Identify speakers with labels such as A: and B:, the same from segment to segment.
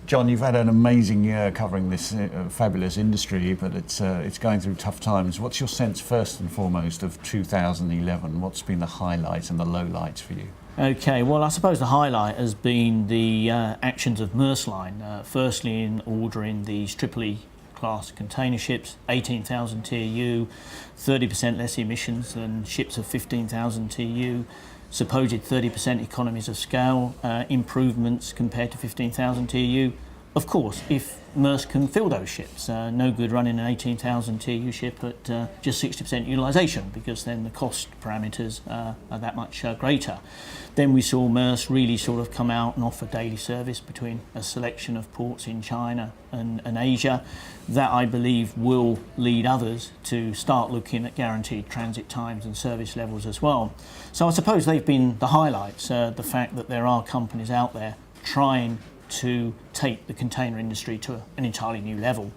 A: John, you've had an amazing year covering this fabulous industry, but it's going through tough times. What's your sense, first and foremost, of 2011? What's been the highlights and the lowlights for you?
B: Okay, well, I suppose the highlight has been the actions of Maersk Line. Firstly, in ordering these Tripoli class container ships, 18,000 TEU, 30% less emissions than ships of 15,000 TEU, supposed 30% economies of scale improvements compared to 15,000 TEU. Of course, if Maersk can fill those ships, no good running an 18,000 TEU ship at just 60% utilisation, because then the cost parameters are that much greater. Then we saw Maersk really sort of come out and offer daily service between a selection of ports in China and Asia. That, I believe, will lead others to start looking at guaranteed transit times and service levels as well. So I suppose they've been the highlights, the fact that there are companies out there trying to take the container industry to an entirely new level.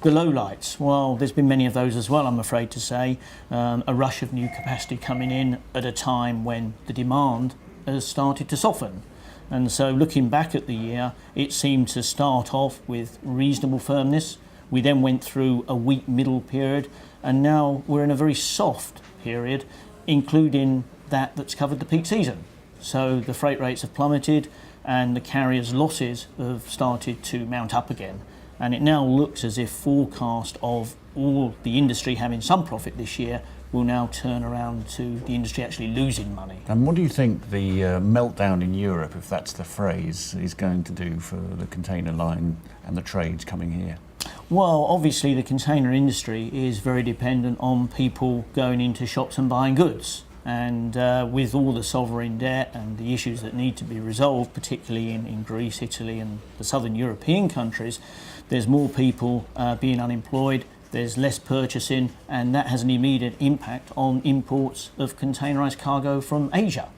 B: The lowlights, well, there's been many of those as well, I'm afraid to say. A rush of new capacity coming in at a time when the demand has started to soften. And so looking back at the year, it seemed to start off with reasonable firmness. We then went through a weak middle period, and now we're in a very soft period, including that's covered the peak season. So the freight rates have plummeted and the carriers' losses have started to mount up again. And it now looks as if forecast of all the industry having some profit this year will now turn around to the industry actually losing money.
A: And what do you think the meltdown in Europe, if that's the phrase, is going to do for the container line and the trades coming here?
B: Well, obviously the container industry is very dependent on people going into shops and buying goods. And with all the sovereign debt and the issues that need to be resolved, particularly in Greece, Italy and the southern European countries, there's more people being unemployed, there's less purchasing, and that has an immediate impact on imports of containerised cargo from Asia,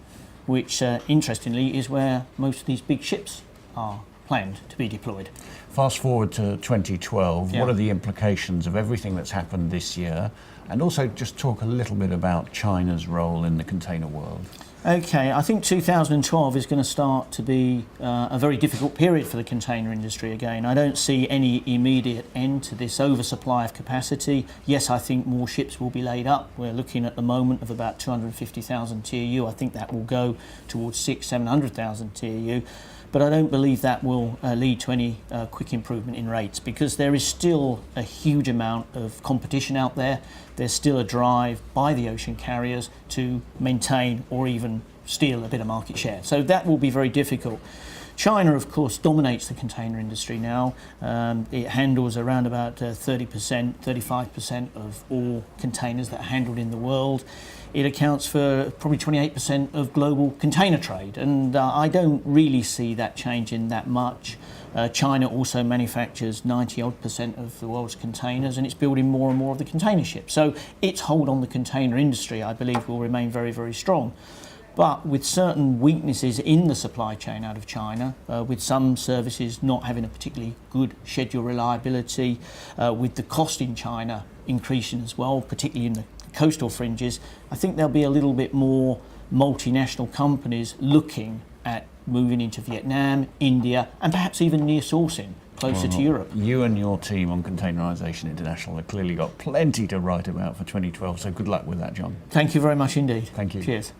B: which interestingly is where most of these big ships are planned to be deployed.
A: Fast forward to 2012,
B: Yeah.
A: What are the implications of everything that's happened this year? And also just talk a little bit about China's role in the container world.
B: Okay, I think 2012 is going to start to be a very difficult period for the container industry again. I don't see any immediate end to this oversupply of capacity. Yes, I think more ships will be laid up. We're looking at the moment of about 250,000 TEU. I think that will go towards 700,000 TEU. But I don't believe that will lead to any quick improvement in rates, because there is still a huge amount of competition out there. There's still a drive by the ocean carriers to maintain or even steal a bit of market share. So that will be very difficult. China, of course, dominates the container industry now. It handles around about 30%, 35% of all containers that are handled in the world. It accounts for probably 28% of global container trade, and I don't really see that changing that much. China also manufactures 90-odd% of the world's containers, and it's building more and more of the container ships. So its hold on the container industry, I believe, will remain very, very strong. But with certain weaknesses in the supply chain out of China, with some services not having a particularly good schedule reliability, with the cost in China increasing as well, particularly in the coastal fringes, I think there'll be a little bit more multinational companies looking at moving into Vietnam, India, and perhaps even near sourcing closer to Europe.
A: You and your team on Containerisation International have clearly got plenty to write about for 2012, so good luck with that, John.
B: Thank you very much indeed.
A: Thank you.
B: Cheers.